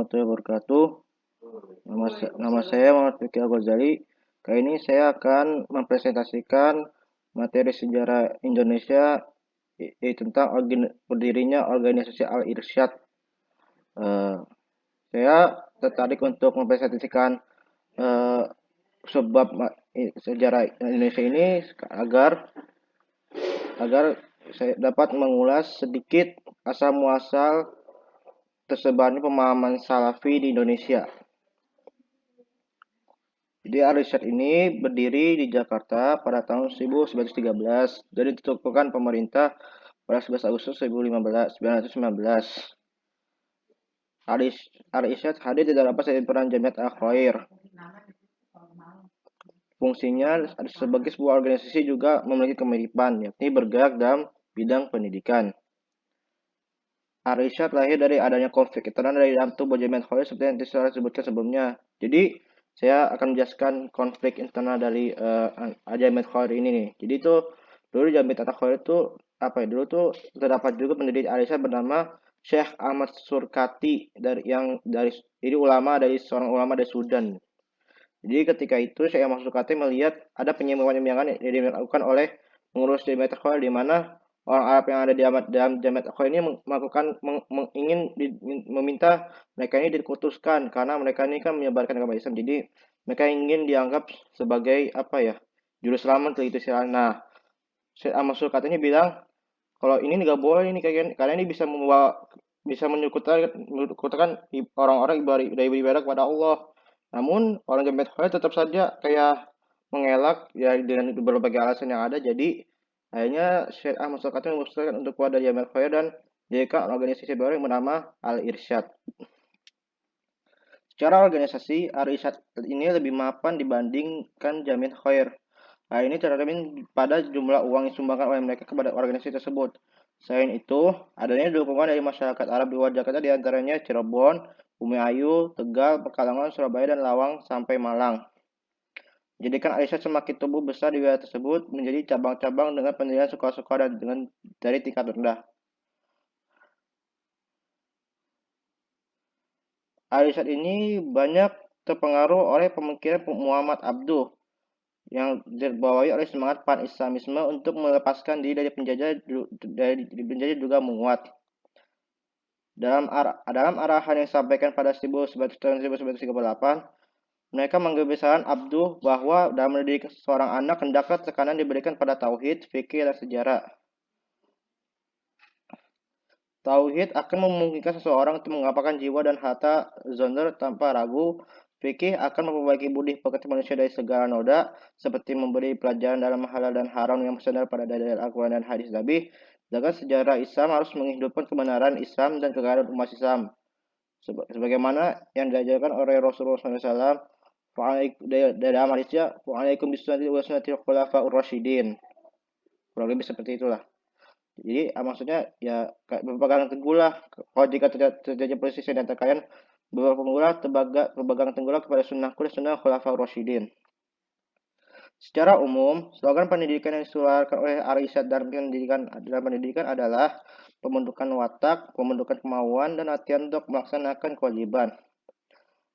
warahmatullahi wabarakatuh. Nama saya Muhammad Fikri Al-Ghazali. Kali ini saya akan mempresentasikan materi sejarah Indonesia tentang berdirinya organisasi Al-Irsyad. Saya tertarik untuk mempresentasikan sebab sejarah Indonesia ini agar saya dapat mengulas sedikit asal muasal tersebarnya pemahaman Salafi di Indonesia. Jadi Al-Irsyad ini berdiri di Jakarta pada tahun 1913 dan ditentukan pemerintah pada 11 Agustus 1919. Al-Irsyad hadir di dalam peran Jamiat Al-Khair. Fungsinya sebagai sebuah organisasi juga memiliki kemiripan, yakni bergerak dalam bidang pendidikan. Al-Irsyad lahir dari adanya konflik internal dari dalam tubuh Jamiat Al-Khair seperti yang saya sebutkan sebelumnya. Jadi saya akan menjelaskan konflik internal dari Jamiat Al-Khair ini nih. Jadi itu dulu Jamiat Al-Khair itu dulu tuh terdapat juga pendiri Al-Irsyad bernama Syekh Ahmad Surkati ini seorang ulama dari Sudan. Jadi ketika itu Syekh Ahmad Surkati melihat ada penyimpangan-penyimpangan yang dilakukan oleh pengurus Jamiat Al-Khair di mana orang Arab yang ada di dalam Jamiat Al-Khair ini ingin meminta mereka ini dikutuskan karena mereka ini kan menyebarkan agama Islam. Jadi mereka ingin dianggap sebagai juru selamat gitu istilahnya. Nah, Syekh Ahmad Surkati ini bilang kalau ini nggak boleh ini kalian ini bisa menyekutukan orang-orang ibadah kepada Allah. Namun orang Jamiat Al-Khair tetap saja kayak mengelak ya dengan berbagai alasan yang ada. Jadi akhirnya Syekh Ahmad Surkati memutuskan untuk keluar dari Jamiat Al-Khair dan didirikan organisasi baru yang bernama Al-Irsyad. Secara organisasi, Al-Irsyad ini lebih mapan dibandingkan Jamiat Al-Khair. Nah, ini tercermin pada jumlah uang yang disumbangkan oleh mereka kepada organisasi tersebut. Selain itu, adanya dukungan dari masyarakat Arab di luar Jakarta diantaranya Cirebon, Bumi Ayu, Tegal, Pekalongan, Surabaya, dan Lawang sampai Malang. Jadikan Al-Irsyad semakin tumbuh besar di wilayah tersebut menjadi cabang-cabang dengan pendirian sekolah-sekolah dari tingkat rendah. Al-Irsyad ini banyak terpengaruh oleh pemikiran Muhammad Abduh yang dibawahi oleh semangat pan-Islamisme untuk melepaskan diri dari penjajah juga menguat. Dalam arahan yang disampaikan pada 1938, mereka menggebesaran Abduh bahwa dalam mendidik seorang anak hendaklah tekanan diberikan pada tauhid, fikih, dan sejarah. Tauhid akan memungkinkan seseorang untuk mengapakan jiwa dan harta zoner tanpa ragu. Fikih akan memperbaiki budi pekerti manusia dari segala noda, seperti memberi pelajaran dalam halal dan haram yang bersandar pada dalil Al-Quran dan hadis Nabi. Sedangkan sejarah Islam harus menghidupkan kebenaran Islam dan kekayaan umat Islam. Sebagaimana yang diajarkan oleh Rasulullah SAW dalam hadisnya, "Wa'alaikum bisunnati wa sunnatil khulafa'ur rasyidin." Kurang lebih seperti itulah. Jadi maksudnya ya berpegang teguhlah kalau jika terjadi perselisihan antara kalian berpegang teguhlah kepada sunnahku dan sunnah khulafaur rasyidin. Secara umum, slogan pendidikan yang disuarakan oleh Al-Irsyad dalam pendidikan adalah pembentukan watak, pembentukan kemauan, dan latihan untuk melaksanakan kewajiban.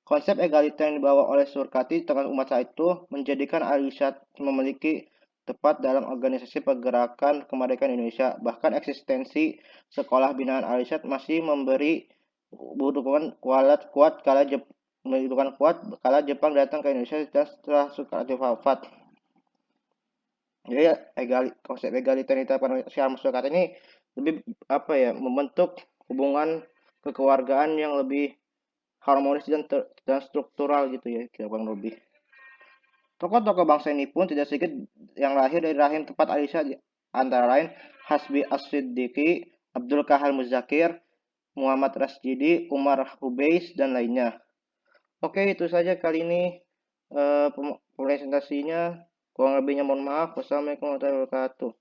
Konsep egaliter yang dibawa oleh Surkati dengan umat saat itu menjadikan Al-Irsyad memiliki tepat dalam organisasi pergerakan kemerdekaan Indonesia. Bahkan eksistensi sekolah binaan Al-Irsyad masih memberi dukungan kuat kala Jepang datang ke Indonesia setelah Sukarno wafat. Jadi konsep egaliter yang ditetapkan Syekh Ahmad Surkati ini lebih membentuk hubungan kekeluargaan yang lebih harmonis dan struktural gitu ya, kurang lebih. Tokoh-tokoh bangsa ini pun tidak sedikit yang lahir dari rahim tempat Al-Irsyad, antara lain Hasbi As-Siddiqi, Abdul Kahal Muzakir, Muhammad Rasjidi, Umar Hubeish, dan lainnya. Oke, itu saja kali ini presentasinya. Kurang lebihnya mohon maaf. Wassalamualaikum warahmatullahi wabarakatuh.